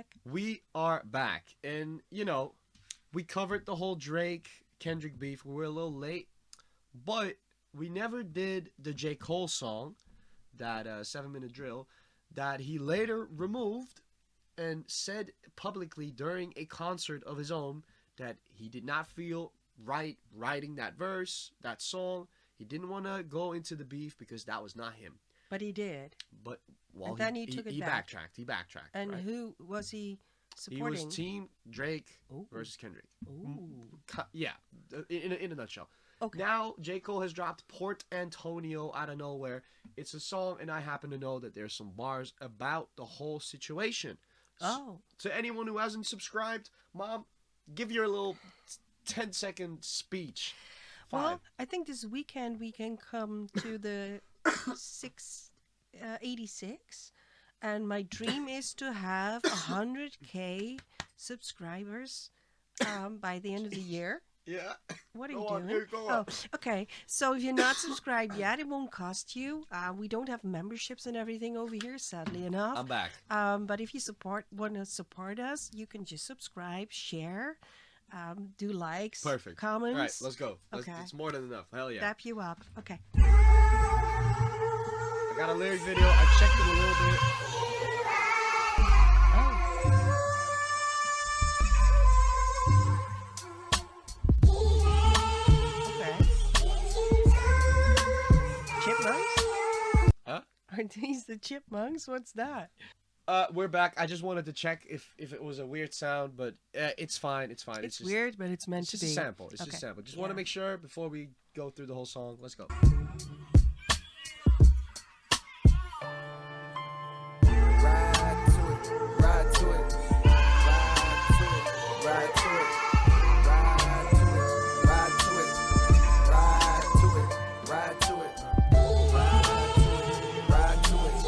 back. We are back. And, we covered the whole Drake-Kendrick beef. We were a little late. But we never did the J. Cole song, that 7-minute drill, that he later removed and said publicly during a concert of his own that he did not feel right writing that verse, that song. He didn't want to go into the beef because that was not him. But he did. But and then he took it back. He backtracked. And right? who was he supporting? He was Team Drake versus Kendrick. Yeah, in a nutshell. Okay. Now, J. Cole has dropped Port Antonio out of nowhere. It's a song, and I happen to know that there's some bars about the whole situation. Oh. To anyone who hasn't subscribed, Mom, give your little 10-second speech. 5. Well, I think this weekend we can come to the 86, and my dream is to have 100K subscribers by the end of the year. Yeah. What are you doing? Oh, okay. So if you're not subscribed yet, it won't cost you. We don't have memberships and everything over here, sadly enough. I'm back. But if you want to support us, you can just subscribe, share, do likes, Perfect. comments. All right, let's go. Okay. It's more than enough. Hell yeah. Dap you up. Okay. I got a lyric video. I checked it a little bit. Chipmunks? Huh? Are these the chipmunks? What's that? We're back. I just wanted to check if it was a weird sound, but it's fine. It's fine. It's just weird, but it's meant it's to just be. a sample. It's just a sample. Just want to make sure before we go through the whole song. Let's go. Ride to it, ride to it, ride to it, ride to it, ride to it, ride to it, ride to it, ride to it, ride to it,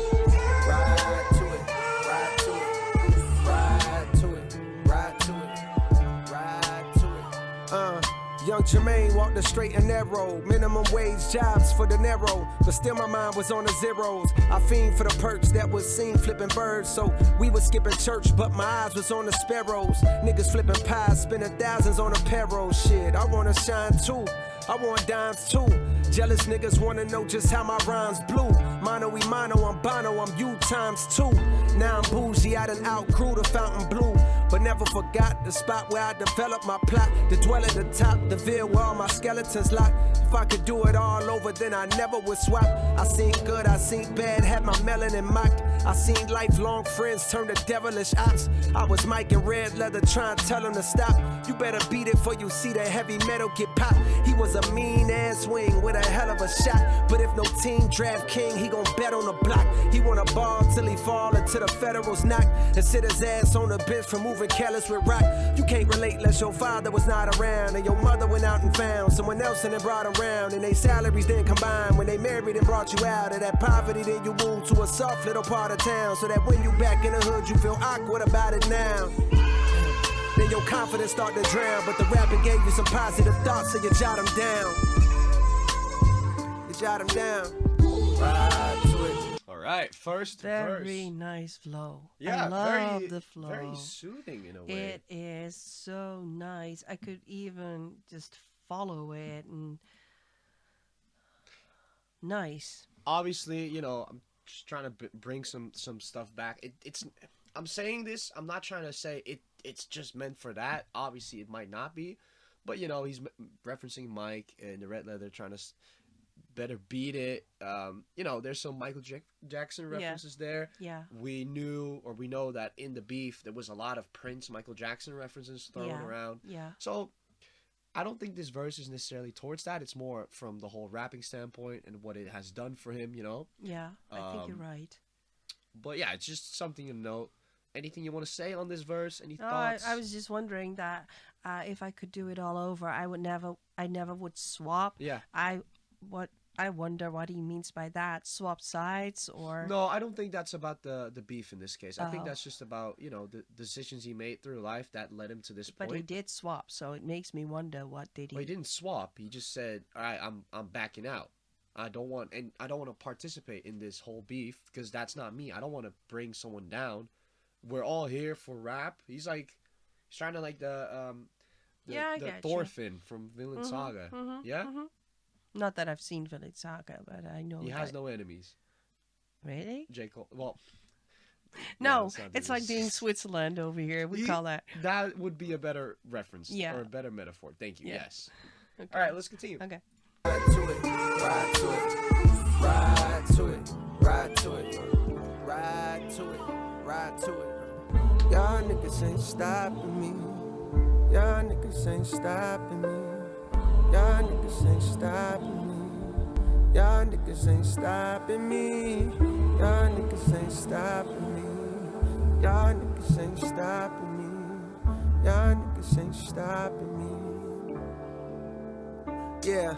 ride to it, ride to it, ride to it, ride to it, ride to it. Young Jermaine walked the straight and narrow. Minimum wage jobs for the narrow. But still my mind was on the zeros. I fiend for the perks that was seen flipping birds. So we was skipping church, but my eyes was on the sparrows. Niggas flipping pies, spending thousands on a payroll. Shit, I wanna shine too. I want dimes too. Jealous niggas wanna know just how my rhymes blew. Mono we mono, I'm Bono, I'm you times 2. Now I'm bougie, I done outgrew the fountain blue. But never forgot the spot where I developed my plot. To dwell at the top, the veil where all my skeletons locked. If I could do it all over, then I never would swap. I seen good, I seen bad, had my melanin mocked. I seen lifelong friends turn to devilish ops. I was Mike in red leather trying to tell him to stop. You better beat it for you see the heavy metal get popped. He was a mean ass wing with a hell of a shot. But if no team draft king, he gon' bet on the block. He wanna ball till he fall until the federals knock. And sit his ass on the bench for moving careless with rock. You can't relate unless your father was not around. And your mother went out and found someone else and then brought around. And they salaries then combined. When they married and brought you out of that poverty, then you moved to a soft little part of town. So that when you back in the hood, you feel awkward about it now. Then your confidence start to drown. But the rapping gave you some positive thoughts, so you jot them down. You jot them down. Ride to it. All right, first verse. Very nice flow. Yeah, I love the flow. Very soothing in a way. It is so nice. I could even just follow it and nice. Obviously, I'm just trying to bring some stuff back. I'm saying this. I'm not trying to say it's just meant for that. Obviously, it might not be, but he's referencing Mike and the red leather, trying to better beat it. There's some Michael Jackson references there. Yeah. We know that in the beef there was a lot of Prince, Michael Jackson references thrown around. Yeah. So I don't think this verse is necessarily towards that. It's more from the whole rapping standpoint and what it has done for him. Yeah, I think you're right. But yeah, it's just something to note. Anything you want to say on this verse? Any thoughts? I was just wondering that if I could do it all over, I never would swap. Yeah. I wonder what he means by that. Swap sides or No, I don't think that's about the beef in this case. I think Oh. that's just about, the decisions he made through life that led him to this but point. he did swap, so it makes me wonder what did he. Well, he didn't swap. He just said, "All right, I'm backing out. I don't want to participate in this whole beef because that's not me. I don't want to bring someone down. we're all here for rap. He's trying to like Yeah, I the get you. Thorfinn from Vinland Saga. Yeah, Not that I've seen Village Saga, but I know he that. has no enemies. Really? J. Cole. Well, No, let's not do it's like this. being Switzerland over here. We call that. That would be a better reference. Yeah. Or a better metaphor. Thank you. Yeah. Yes. Okay. All right, let's continue. Okay. Ride to it, ride to it, ride to it, ride to it, ride to it, ride to it. Y'all niggas ain't stopping me. Y'all niggas ain't stopping me. Y'all niggas ain't stopping me. Y'all niggas ain't stopping me. Y'all niggas ain't stopping me. Y'all niggas ain't stopping me. Y'all niggas ain't stopping me. Yeah,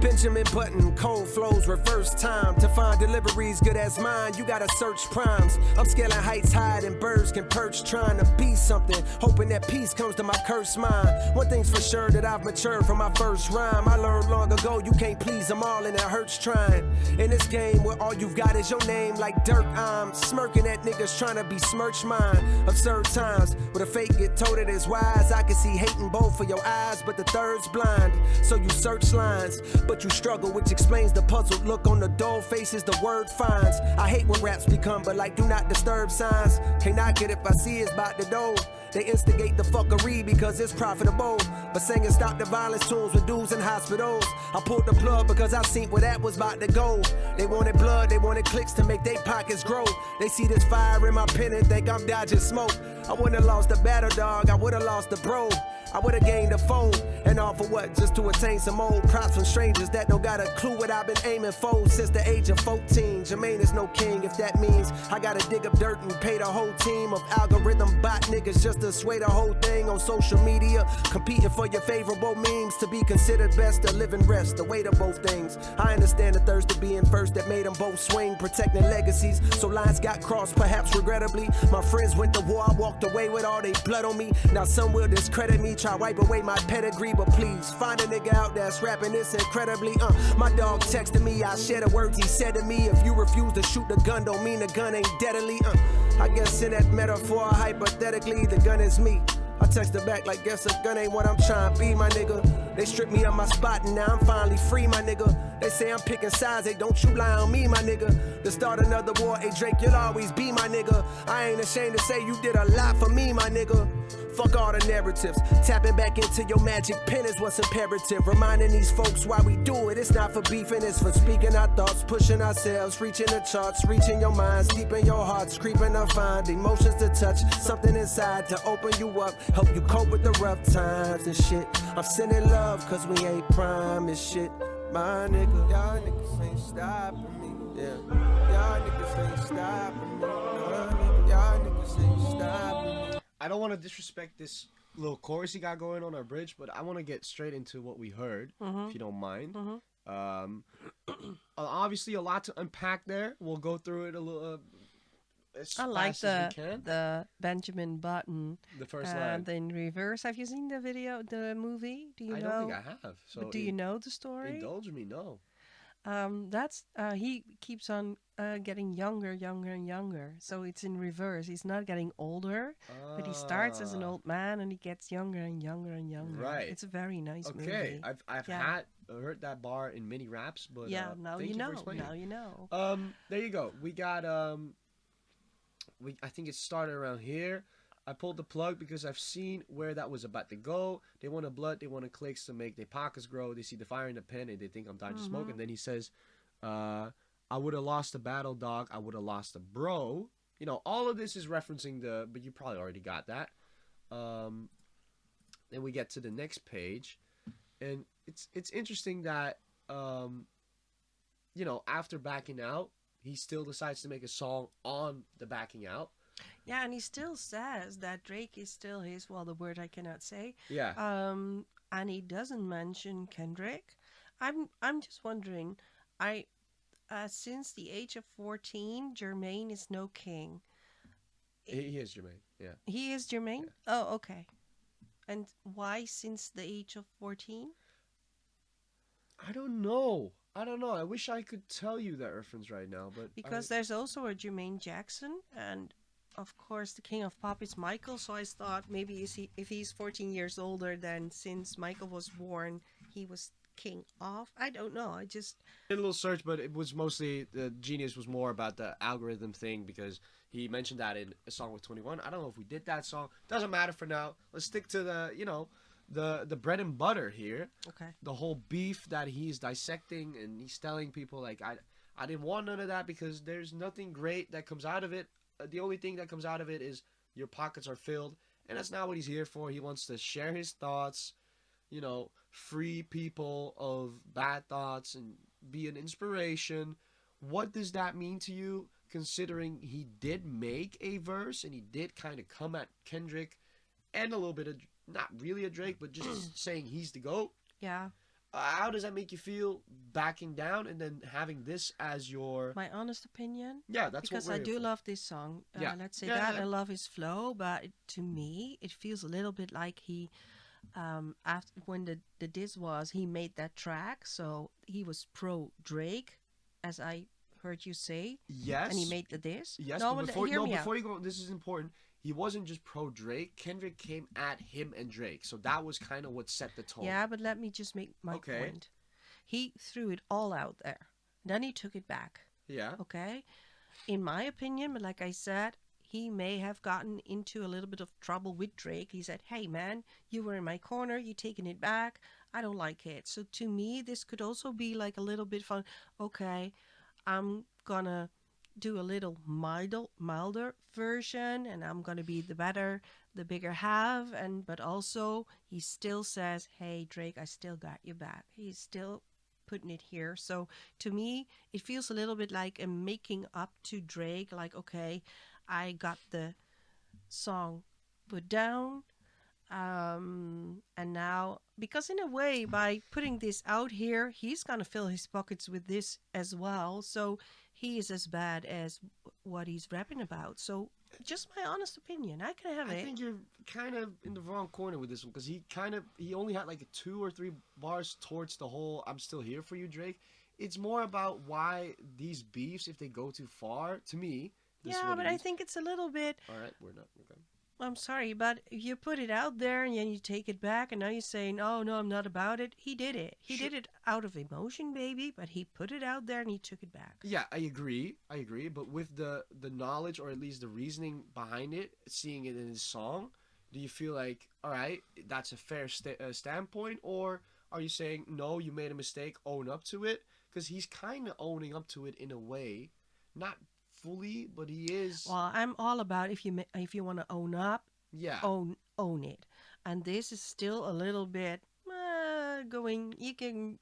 Benjamin Button, cold flows, reverse time. To find deliveries good as mine, you gotta search primes. I'm scaling heights higher than birds can perch, trying to be something, hoping that peace comes to my cursed mind. One thing's for sure, that I've matured from my first rhyme. I learned long ago, you can't please them all and it hurts trying. In this game where all you've got is your name like dirt, I'm smirking at niggas trying to besmirch mine. Absurd times, where the fake get told it is wise. I can see hate in both of your eyes, but the third's blind. So you search lines, but you struggle, which explains the puzzled look on the dull faces the word finds. I hate when raps become but like do not disturb signs. Can't knock it if I see it's about to do. They instigate the fuckery because it's profitable. But singing stop the violence tunes with dudes in hospitals. I pulled the plug because I seen where that was about to go. They wanted blood, they wanted clicks to make their pockets grow. They see this fire in my pen and think I'm dodging smoke. I wouldn't have lost the battle, dog, I would have lost the bro. I would've gained a phone, and all for what? Just to attain some old props from strangers that don't got a clue what I've been aiming for since the age of 14. Jermaine is no king, if that means I gotta dig up dirt and pay the whole team of algorithm bot niggas just to sway the whole thing on social media, competing for your favorable memes to be considered best to live and rest. The weight of both things. I understand the thirst of being first that made them both swing, protecting legacies. So lines got crossed, perhaps regrettably. My friends went to war, I walked away with all they blood on me. Now some will discredit me, try wipe away my pedigree, but please find a nigga out that's rapping this incredibly. My dog texted me, I share the words he said to me. If you refuse to shoot the gun, don't mean the gun ain't deadly. I guess in that metaphor, hypothetically, the gun is me. I texted back like, guess a gun ain't what I'm trying to be, my nigga. They stripped me of my spot and now I'm finally free, my nigga. They say I'm picking sides, hey, don't you lie on me, my nigga. To start another war, hey, Drake, you'll always be my nigga. I ain't ashamed to say you did a lot for me, my nigga. Fuck all the narratives. Tapping back into your magic pen is what's imperative. Reminding these folks why we do it. It's not for beefing, it's for speaking our thoughts, pushing ourselves, reaching the charts, reaching your minds, deep in your hearts, creeping to find emotions to touch, something inside to open you up, help you cope with the rough times and shit. I'm sending love cause we ain't prime and shit. My nigga, y'all niggas ain't stopping me. Yeah, y'all niggas ain't stopping me. Y'all niggas ain't stopping me. I don't want to disrespect this little chorus he got going on our bridge, but I want to get straight into what we heard, if you don't mind. Obviously, a lot to unpack there. We'll go through it a little as I like fast as we can. the Benjamin Button. The first line. Then reverse. Have you seen the video, the movie? Do you I know? don't think I have. So But do you know the story? Indulge me, no. That's he keeps on getting younger and younger. So it's in reverse. He's not getting older, but he starts as an old man and he gets younger and younger and younger. Right. It's a very nice movie. Okay, I've Yeah. heard that bar in many raps, but Yeah, now thank you for know. explaining. Now you know. There you go. We got I think it started around here. I pulled the plug because I've seen where that was about to go. They wanted blood, they wanted clicks to make their pockets grow. They see the fire in the pen and they think I'm dodging smoke. And then he says, I would have lost the battle, dog. I would have lost the bro. You know, all of this is referencing but you probably already got that. Then we get to the next page. And it's interesting that, you know, after backing out, he still decides to make a song on the backing out. Yeah, and he still says that Drake is still his, well, the word I cannot say. Yeah. And he doesn't mention Kendrick. I'm just wondering, since the age of 14, Jermaine is no king. He is Jermaine, yeah. He is Jermaine? Yeah. Oh, okay. And why since the age of 14? I don't know. I wish I could tell you that reference right now, but Because there's also a Jermaine Jackson, and of course, the king of pop is Michael. So I thought maybe if he's 14 years older, then since Michael was born, he was king of. I don't know. I just Did a little search, but it was mostly the genius was more about the algorithm thing because he mentioned that in a song with 21. I don't know if we did that song. Doesn't matter for now. Let's stick to the the bread and butter here. okay. The whole beef that he's dissecting and he's telling people like I didn't want none of that because there's nothing great that comes out of it. The only thing that comes out of it is your pockets are filled, and that's not what he's here for. He wants to share his thoughts, free people of bad thoughts and be an inspiration. What does that mean to you, considering he did make a verse and he did kind of come at Kendrick and a little bit of, not really a Drake, but just saying he's the GOAT? Yeah. How does that make you feel backing down and then having this as your... My honest opinion. Yeah, that's Because what we're I here do for. love this song. Yeah. Let's say Yeah, that. yeah. I love his flow, but to me, it feels a little bit like he, after when the diss was, he made that track, so he was pro Drake, as I heard you say, Yes. and he made the diss. Yes, no, but but before, hear me out. before you go, this is important. He wasn't just pro Drake. Kendrick came at him and Drake. So that was kind of what set the tone. Yeah, but let me just make my Okay. point. He threw it all out there. Then he took it back. Yeah. Okay? In my opinion, but like I said, he may have gotten into a little bit of trouble with Drake. He said, hey man, you were in my corner, you taking it back. I don't like it. So to me, this could also be like a little bit fun. Okay, I'm gonna do a little milder version and I'm gonna be the bigger half, and but also he still says, hey Drake, I still got you back. He's still putting it here. So to me, it feels a little bit like a making up to Drake, like, okay, I got the song put down, and now, because in a way, by putting this out here, he's gonna fill his pockets with this as well. So he is as bad as what he's rapping about. So just my honest opinion, I can have I it. think you're kind of in the wrong corner with this one because he only had like 2 or 3 bars towards the whole "I'm still here for you" Drake. It's more about why these beefs, if they go too far, to me. This is Yeah, what but it I is. think it's a little bit. All right, we're not. Okay. I'm sorry, but you put it out there and then you take it back, and now you're saying, "Oh no, I'm not about it." He did it. He Sure. did it out of emotion, baby. But he put it out there and he took it back. Yeah, I agree. But with the knowledge or at least the reasoning behind it, seeing it in his song, do you feel like, all right, that's a fair standpoint, or are you saying no, you made a mistake, own up to it? Because he's kind of owning up to it in a way, not fully, but he is. Well, I'm all about if you want to own up, Yeah. own it. And this is still a little bit going. You can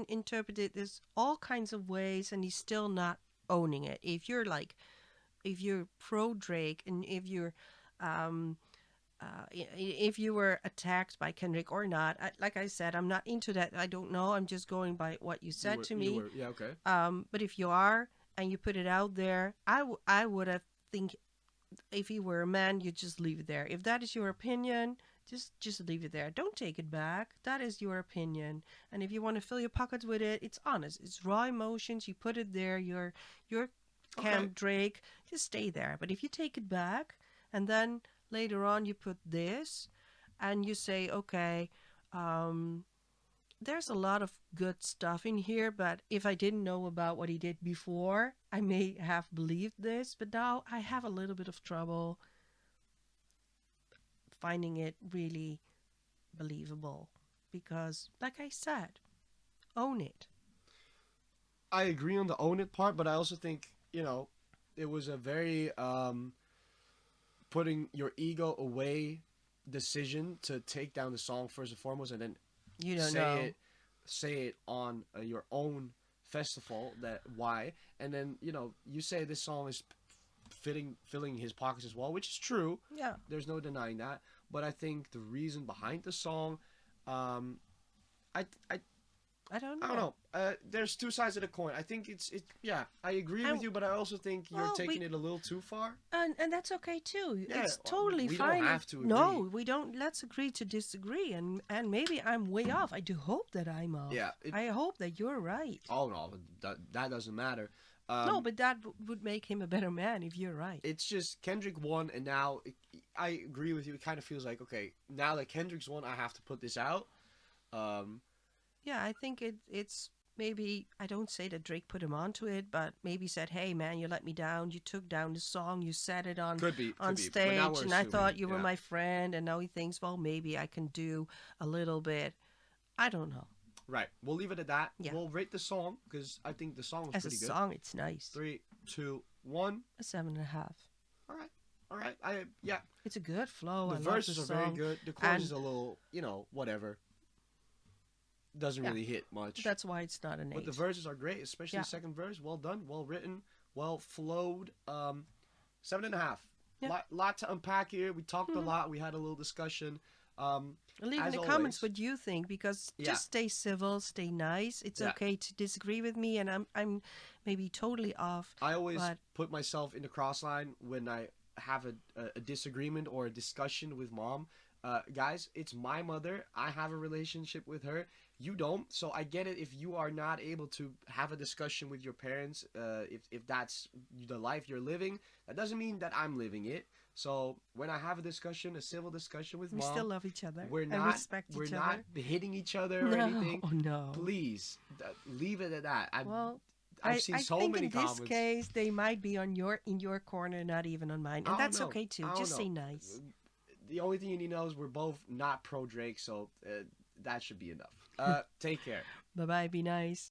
interpret it as all kinds of ways, and he's still not owning it. If you're pro Drake, and if you were attacked by Kendrick or not, like I said, I'm not into that. I don't know. I'm just going by what you said to me. Yeah, okay. But if you are and you put it out there, I would have think if you were a man, you just leave it there. If that is your opinion, just leave it there. Don't take it back. That is your opinion. And if you want to fill your pockets with it, it's honest. It's raw emotions. You put it there. You're Cam Okay. Drake. Just stay there. But if you take it back and then later on you put this and you say, okay, there's a lot of good stuff in here, but if I didn't know about what he did before, I may have believed this, but now I have a little bit of trouble finding it really believable because, like I said, own it. I agree on the own it part, but I also think, it was a very putting your ego away decision to take down the song first and foremost, and then You don't know. say it on your own festival. That why, and then you say this song is filling his pockets as well, which is true. Yeah. There's no denying that. But I think the reason behind the song, I I don't don't know. There's 2 sides of the coin. I think it's yeah. I agree with you, but I also think you're Well, taking it a little too far. And that's okay too. Yeah, It's totally we don't fine. have to No, agree. we don't. Let's agree to disagree, and maybe I'm way off. I do hope that I'm off. Yeah, I hope that you're right. Oh no, that doesn't matter. No, but that would make him a better man if you're right. It's just Kendrick won, and now I agree with you. It kind of feels like, okay, now that Kendrick's won, I have to put this out. Um, Yeah, I think it's maybe, I don't say that Drake put him onto it, but maybe said, "Hey man, you let me down. You took down the song. You said it on could be, on but now stage, we're and I thought assuming, you were yeah. my friend." And now he thinks, "Well, maybe I can do a little bit." I don't know. Right. We'll leave it at that. Yeah. We'll rate the song because I think the song was As a pretty good. song, it's nice. 3, 2, 1. A 7.5. All right. All right. Yeah. It's a good flow. The I love verses the are very song. good. The chorus And- is a little, whatever. Doesn't Yeah. really hit much. That's why it's not an 8. But the verses are great, especially Yeah. the second verse. Well done, well written, well flowed. 7.5. Yeah. Lot to unpack here. We talked a Mhm. lot. We had a little discussion. Leave in as the comments always- what you think, because Yeah. just stay civil, stay nice. It's Yeah. okay to disagree with me, and I'm maybe totally off. I always But- put myself in the cross line when I have a disagreement or a discussion with mom. Guys, it's my mother. I have a relationship with her. You don't. So I get it if you are not able to have a discussion with your parents, if that's the life you're living. That doesn't mean that I'm living it. So when I have a discussion, a civil discussion with We mom, still love each other. we're and not respect we're each not other. hitting each other or No, anything. oh no. Please leave it at that. Well, I've seen I so think many in this comments. case they might be on in your corner, not even on mine, I and don't that's know. okay too. I don't Just know. say nice. The only thing you need to know is we're both not pro Drake, so that should be enough. Take care. Bye bye. Be nice.